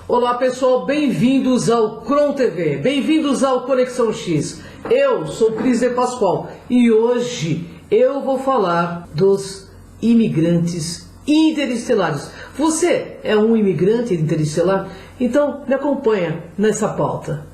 Olá pessoal, bem-vindos ao Cron TV, bem-vindos ao Conexão X. Eu sou Cris de Pascoal e hoje eu vou falar dos imigrantes interestelares. Você é um imigrante interestelar? Então me acompanha nessa pauta.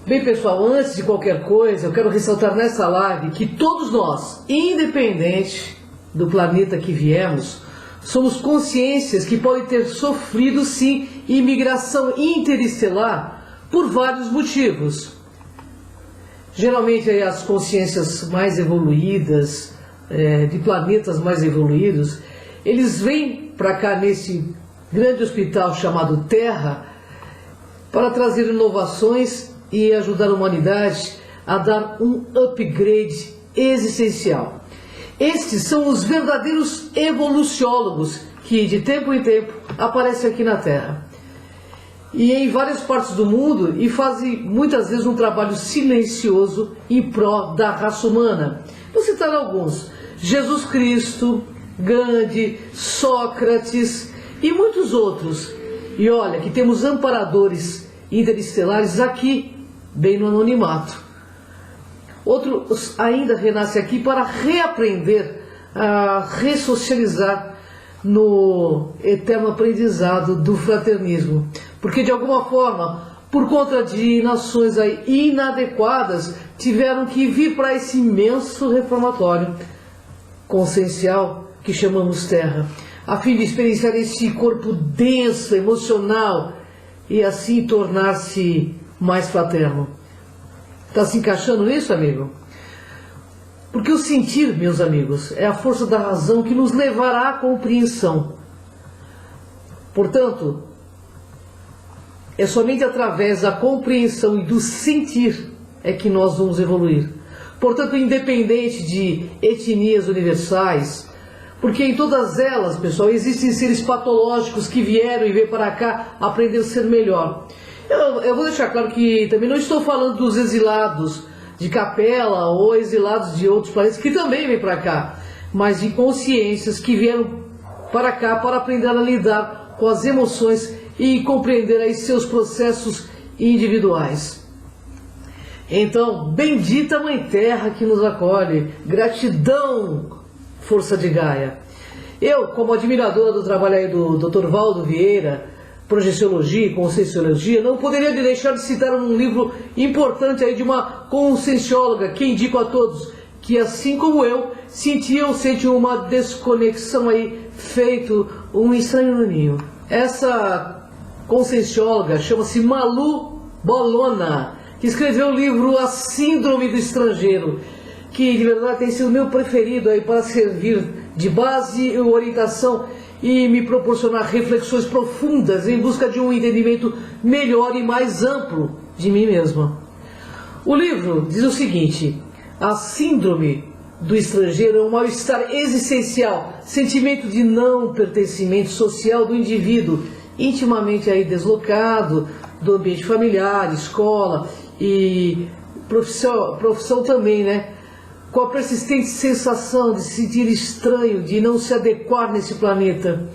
Bem pessoal, antes de qualquer coisa, eu quero ressaltar nessa live que todos nós, independente do planeta que viemos, somos consciências que podem ter sofrido sim imigração interestelar por vários motivos. Geralmente as consciências mais evoluídas, de planetas mais evoluídos, eles vêm para cá nesse grande hospital chamado Terra para trazer inovações e ajudar a humanidade a dar um upgrade existencial. Estes são os verdadeiros evoluciólogos que de tempo em tempo aparecem aqui na Terra e em várias partes do mundo e fazem muitas vezes um trabalho silencioso em prol da raça humana. Vou citar alguns: Jesus Cristo, Gandhi, Sócrates e muitos outros. E olha que temos amparadores interestelares aqui, bem no anonimato. Outros ainda renascem aqui para reaprender a ressocializar no eterno aprendizado do fraternismo. Porque de alguma forma, por conta de nações aí inadequadas, tiveram que vir para esse imenso reformatório consciencial que chamamos Terra, a fim de experienciar esse corpo denso, emocional e assim tornar-se mais fraterno. Está se encaixando nisso, amigo? Porque o sentir, meus amigos, é a força da razão que nos levará à compreensão. Portanto, é somente através da compreensão e do sentir é que nós vamos evoluir. Portanto, independente de etnias universais, porque em todas elas, pessoal, existem seres patológicos que vieram e veio para cá aprender a ser melhor. Eu vou deixar claro que também não estou falando dos exilados de Capela ou exilados de outros países que também vêm para cá, mas de consciências que vieram para cá para aprender a lidar com as emoções e compreender aí seus processos individuais. Então, bendita Mãe Terra que nos acolhe, gratidão, força de Gaia. Eu, como admiradora do trabalho aí do Dr. Valdo Vieira, Projeciologia e Conscienciologia, não poderia deixar de citar um livro importante aí de uma consciencióloga que indico a todos, que assim como eu, sente uma desconexão aí, feito um estranho no ninho. Essa consciencióloga chama-se Malu Bolona, que escreveu o livro A Síndrome do Estrangeiro, que de verdade tem sido meu preferido aí para servir de base e orientação e me proporcionar reflexões profundas em busca de um entendimento melhor e mais amplo de mim mesma. O livro diz o seguinte: a síndrome do estrangeiro é um mal-estar existencial, sentimento de não pertencimento social do indivíduo, intimamente aí deslocado do ambiente familiar, escola e profissão também, né? Com a persistente sensação de se sentir estranho, de não se adequar nesse planeta.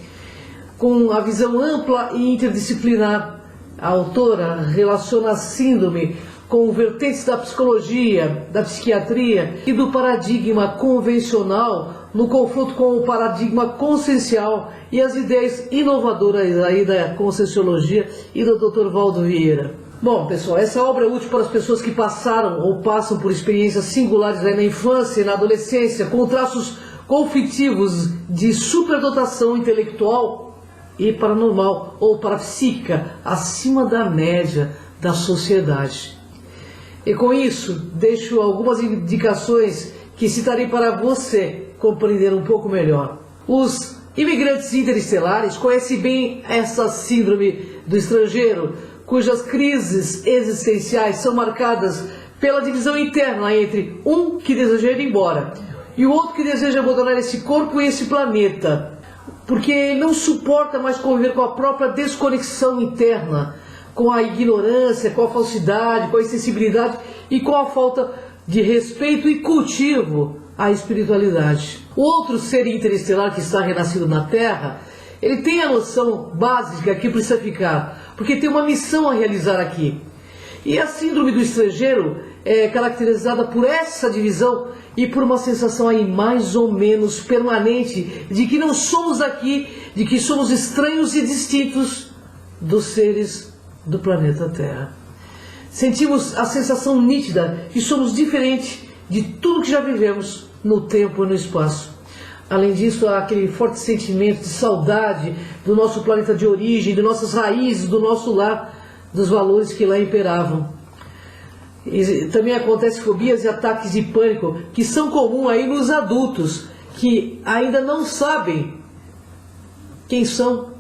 Com a visão ampla e interdisciplinar, a autora relaciona a síndrome com vertentes da psicologia, da psiquiatria e do paradigma convencional no confronto com o paradigma consciencial e as ideias inovadoras aí da Conscienciologia e do Dr. Valdo Vieira. Bom, pessoal, essa obra é útil para as pessoas que passaram ou passam por experiências singulares na infância e na adolescência, com traços conflitivos de superdotação intelectual e paranormal ou parapsíquica acima da média da sociedade. E com isso, deixo algumas indicações que citarei para você compreender um pouco melhor. Os imigrantes interestelares conhecem bem essa síndrome do estrangeiro, cujas crises existenciais são marcadas pela divisão interna entre um que deseja ir embora e o outro que deseja abandonar esse corpo e esse planeta, porque ele não suporta mais conviver com a própria desconexão interna, com a ignorância, com a falsidade, com a insensibilidade e com a falta de respeito e cultivo à espiritualidade. O outro ser interestelar que está renascido na Terra, ele tem a noção básica que precisa ficar. porque tem uma missão a realizar aqui. E a síndrome do estrangeiro é caracterizada por essa divisão e por uma sensação aí mais ou menos permanente de que não somos aqui, de que somos estranhos e distintos dos seres do planeta Terra. Sentimos a sensação nítida que somos diferentes de tudo que já vivemos no tempo e no espaço. Além disso, há aquele forte sentimento de saudade do nosso planeta de origem, de nossas raízes, do nosso lar, dos valores que lá imperavam. E também acontecem fobias e ataques de pânico que são comuns aí nos adultos, que ainda não sabem quem são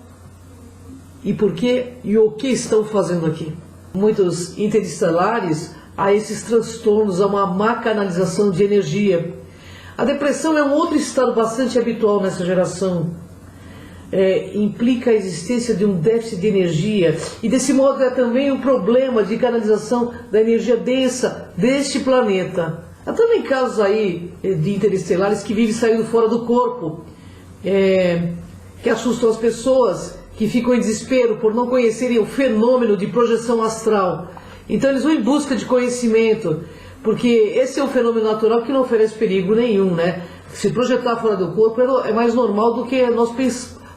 e por quê e o que estão fazendo aqui. Muitos interestelares há esses transtornos, há uma má canalização de energia. A depressão é um outro estado bastante habitual nessa geração. Implica a existência de um déficit de energia e desse modo é também um problema de canalização da energia densa deste planeta. Há também casos aí de interestelares que vivem saindo fora do corpo, que assustam as pessoas, que ficam em desespero por não conhecerem o fenômeno de projeção astral. Então eles vão em busca de conhecimento, porque esse é um fenômeno natural que não oferece perigo nenhum, né? Se projetar fora do corpo é mais normal do que nós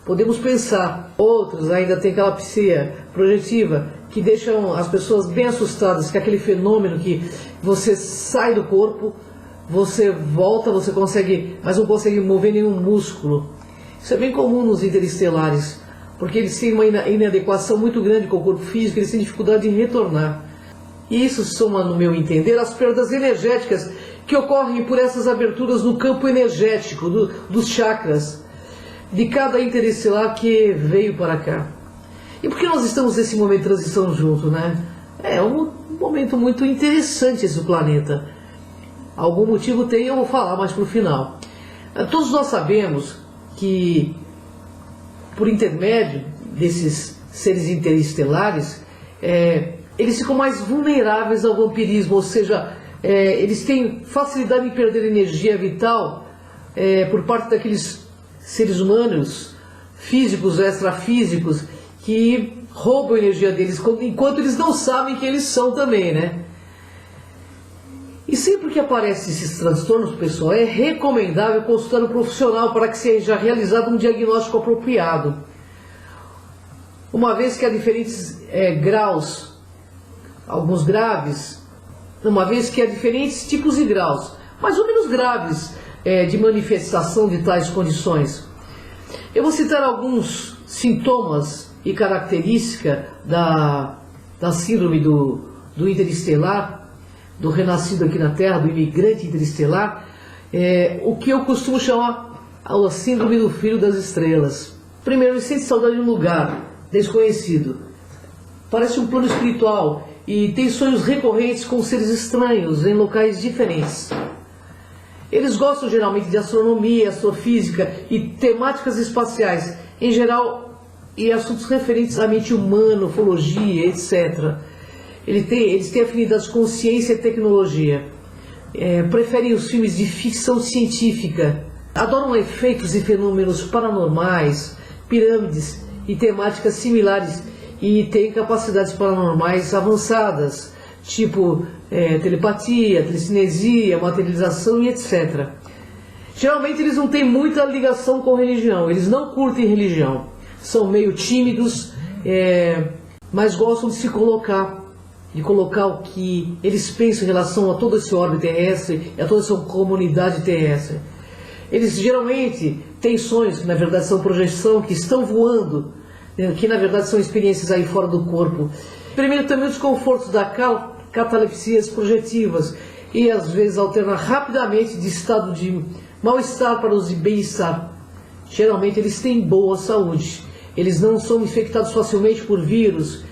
podemos pensar. Outros ainda têm calapsia projetiva, que deixam as pessoas bem assustadas, que é aquele fenômeno que você sai do corpo, você volta, você consegue, mas não consegue mover nenhum músculo. Isso é bem comum nos interestelares, porque eles têm uma inadequação muito grande com o corpo físico, eles têm dificuldade de retornar. E isso soma, no meu entender, as perdas energéticas que ocorrem por essas aberturas no campo energético dos chakras de cada interestelar que veio para cá. E por que nós estamos nesse momento de transição junto, né? É um momento muito interessante esse planeta. Algum motivo tem, eu vou falar mais para o final. Todos nós sabemos que, por intermédio desses seres interestelares, eles ficam mais vulneráveis ao vampirismo, ou seja, eles têm facilidade em perder energia vital por parte daqueles seres humanos, físicos, extrafísicos, que roubam a energia deles, enquanto eles não sabem que eles são também, né? E sempre que aparecem esses transtornos, pessoal, é recomendável consultar um profissional para que seja realizado um diagnóstico apropriado. Uma vez que há diferentes graus, alguns graves, uma vez que há diferentes tipos de graus, mais ou menos graves, de manifestação de tais condições. Eu vou citar alguns sintomas e características da síndrome do interestelar, do renascido aqui na Terra, do imigrante interestelar, o que eu costumo chamar a síndrome do filho das estrelas. Primeiro, ele sente saudade de um lugar desconhecido, parece um plano espiritual e tem sonhos recorrentes com seres estranhos em locais diferentes. Eles gostam geralmente de astronomia, astrofísica e temáticas espaciais, em geral, e assuntos referentes à mente humana, ufologia, etc. Eles têm afinidades com ciência e tecnologia, preferem os filmes de ficção científica, adoram efeitos e fenômenos paranormais, pirâmides e temáticas similares, e têm capacidades paranormais avançadas, tipo telepatia, telecinesia, materialização e etc. Geralmente eles não têm muita ligação com religião, eles não curtem religião, são meio tímidos, mas gostam de se colocar, o que eles pensam em relação a todo esse orbe terrestre e a toda essa comunidade terrestre. Eles geralmente têm sonhos, que na verdade são projeção, que estão voando, que na verdade são experiências aí fora do corpo. Primeiro também os desconfortos da catalepsias projetivas e às vezes alterna rapidamente de estado de mal-estar para os de bem-estar. Geralmente eles têm boa saúde, eles não são infectados facilmente por vírus,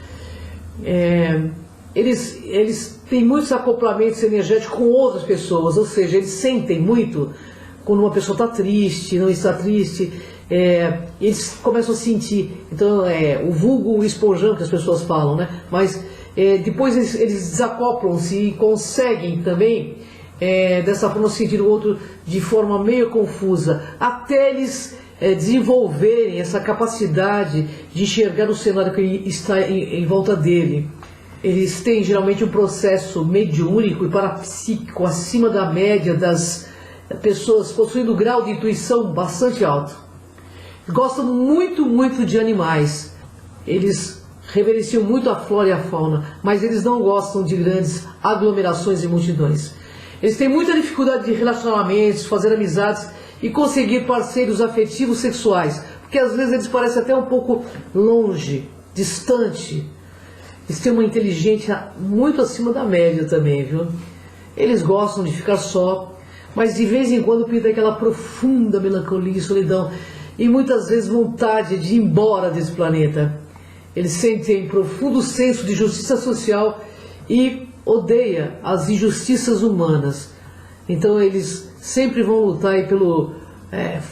eles têm muitos acoplamentos energéticos com outras pessoas, ou seja, eles sentem muito quando uma pessoa está triste, não está triste, eles começam a sentir. Então o vulgo esponjão que as pessoas falam, né? Mas depois eles desacoplam-se e conseguem também dessa forma sentir o outro de forma meio confusa, até eles desenvolverem essa capacidade de enxergar o cenário que está em volta dele. Eles têm geralmente um processo mediúnico e parapsíquico acima da média das pessoas, possuindo um grau de intuição bastante alto. Gostam muito de animais. Eles reverenciam muito a flora e a fauna, mas eles não gostam de grandes aglomerações e multidões. Eles têm muita dificuldade de relacionamentos, fazer amizades e conseguir parceiros afetivos sexuais, porque às vezes eles parecem até um pouco longe, distante. Eles têm uma inteligência muito acima da média também, viu? Eles gostam de ficar só, mas de vez em quando pinta aquela profunda melancolia e solidão, e muitas vezes vontade de ir embora desse planeta. Eles sentem profundo senso de justiça social e odeiam as injustiças humanas. Então eles sempre vão lutar aí pelo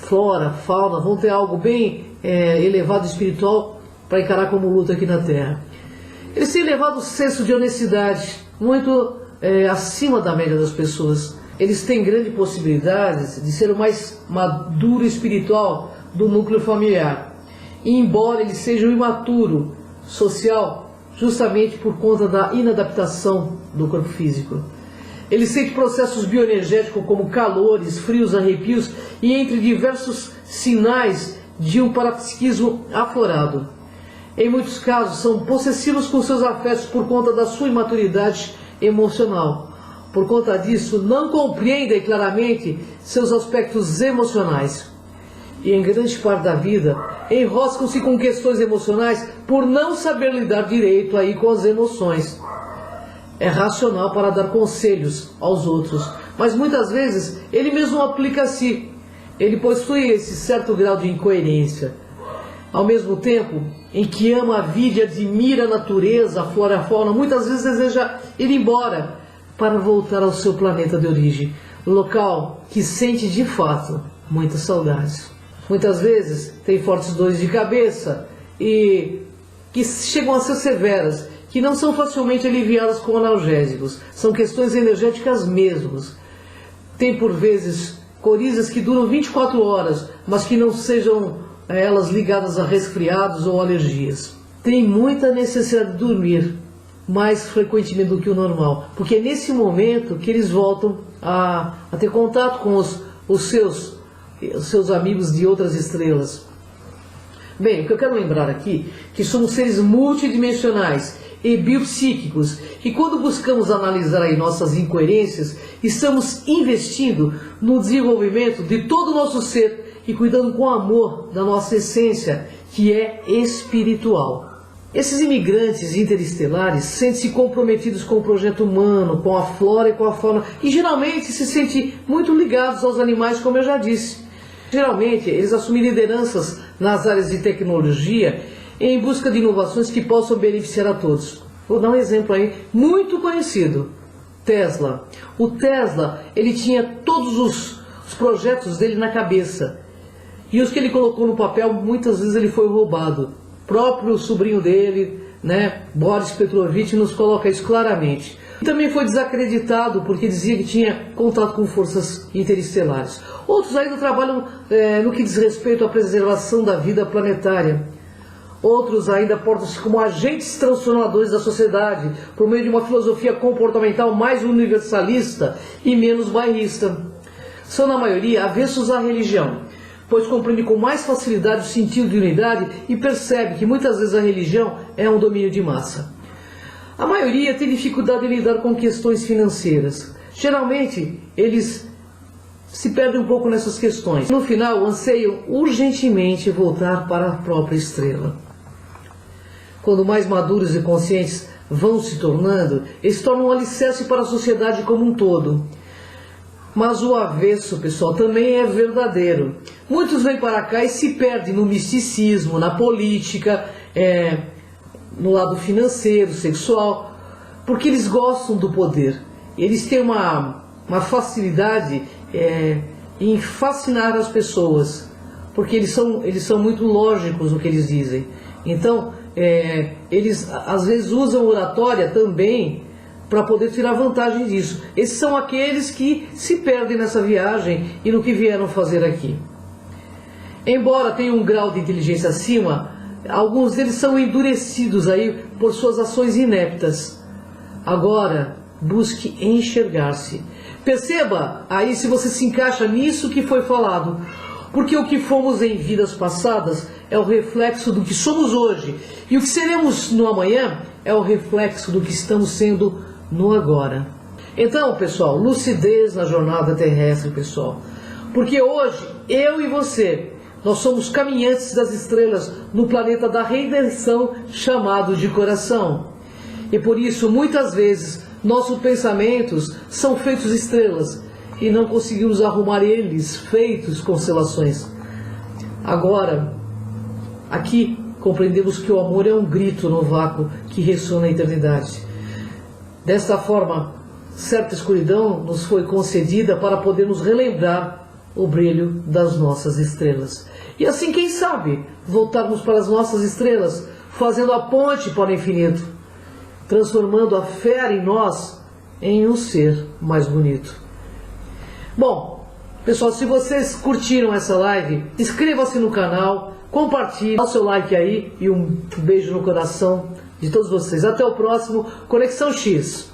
flora, fauna, vão ter algo bem elevado espiritual para encarar como luta aqui na Terra. Eles têm elevado senso de honestidade, muito acima da média das pessoas. Eles têm grande possibilidade de ser o mais maduro espiritual do núcleo familiar. E embora ele seja um imaturo social, justamente por conta da inadaptação do corpo físico. Ele sente processos bioenergéticos como calores, frios, arrepios e entre diversos sinais de um parapsiquismo aflorado. Em muitos casos são possessivos com seus afetos por conta da sua imaturidade emocional. Por conta disso, não compreendem claramente seus aspectos emocionais. E em grande parte da vida, enroscam-se com questões emocionais por não saber lidar direito aí com as emoções. É racional para dar conselhos aos outros, mas muitas vezes ele mesmo aplica a si. Ele possui esse certo grau de incoerência. Ao mesmo tempo em que ama a vida e admira a natureza, a flora e a fauna, muitas vezes deseja ir embora para voltar ao seu planeta de origem, local que sente de fato muitas saudades. Muitas vezes tem fortes dores de cabeça e que chegam a ser severas, que não são facilmente aliviadas com analgésicos. São questões energéticas mesmo. Tem por vezes corizas que duram 24 horas, mas que não sejam elas ligadas a resfriados ou alergias. Tem muita necessidade de dormir, mais frequentemente do que o normal, porque é nesse momento que eles voltam a ter contato com os seus amigos de outras estrelas. Bem, o que eu quero lembrar aqui é que somos seres multidimensionais e biopsíquicos, e quando buscamos analisar aí nossas incoerências, estamos investindo no desenvolvimento de todo o nosso ser e cuidando com amor da nossa essência, que é espiritual. Esses imigrantes interestelares sentem-se comprometidos com o projeto humano, com a flora e com a fauna, e geralmente se sentem muito ligados aos animais, como eu já disse. Geralmente eles assumem lideranças nas áreas de tecnologia em busca de inovações que possam beneficiar a todos. Vou dar um exemplo aí muito conhecido: Tesla. O Tesla, ele tinha todos os projetos dele na cabeça, e os que ele colocou no papel, muitas vezes ele foi roubado. O próprio sobrinho dele, Boris Petrovich, nos coloca isso claramente. E também foi desacreditado porque dizia que tinha contato com forças interestelares. Outros ainda trabalham no que diz respeito à preservação da vida planetária. Outros ainda portam-se como agentes transformadores da sociedade, por meio de uma filosofia comportamental mais universalista e menos bairrista. São, na maioria, avessos à religião, pois compreende com mais facilidade o sentido de unidade e percebe que muitas vezes a religião é um domínio de massa. A maioria tem dificuldade em lidar com questões financeiras. Geralmente, eles se perdem um pouco nessas questões. No final, anseiam urgentemente voltar para a própria estrela. Quando mais maduros e conscientes vão se tornando, eles tornam um alicerce para a sociedade como um todo. Mas o avesso, pessoal, também é verdadeiro. Muitos vêm para cá e se perdem no misticismo, na política, no lado financeiro, sexual, porque eles gostam do poder. Eles têm uma facilidade em fascinar as pessoas, porque eles são muito lógicos no que eles dizem. Então, eles às vezes usam oratória também para poder tirar vantagem disso. Esses são aqueles que se perdem nessa viagem e no que vieram fazer aqui. Embora tenham um grau de inteligência acima, alguns deles são endurecidos aí por suas ações ineptas. Agora, busque enxergar-se. Perceba aí se você se encaixa nisso que foi falado, porque o que fomos em vidas passadas é o reflexo do que somos hoje, e o que seremos no amanhã é o reflexo do que estamos sendo no agora. Então, pessoal, lucidez na jornada terrestre, pessoal, porque hoje eu e você, nós somos caminhantes das estrelas no planeta da redenção chamado de coração. E por isso, muitas vezes, nossos pensamentos são feitos estrelas e não conseguimos arrumar eles feitos constelações. Agora, aqui compreendemos que o amor é um grito no vácuo que ressoa na eternidade. Desta forma, certa escuridão nos foi concedida para podermos relembrar o brilho das nossas estrelas. E assim, quem sabe, voltarmos para as nossas estrelas, fazendo a ponte para o infinito, transformando a fé em nós em um ser mais bonito. Bom, pessoal, se vocês curtiram essa live, inscreva-se no canal, compartilhe, dá o seu like aí e um beijo no coração de todos vocês. Até o próximo Conexão X.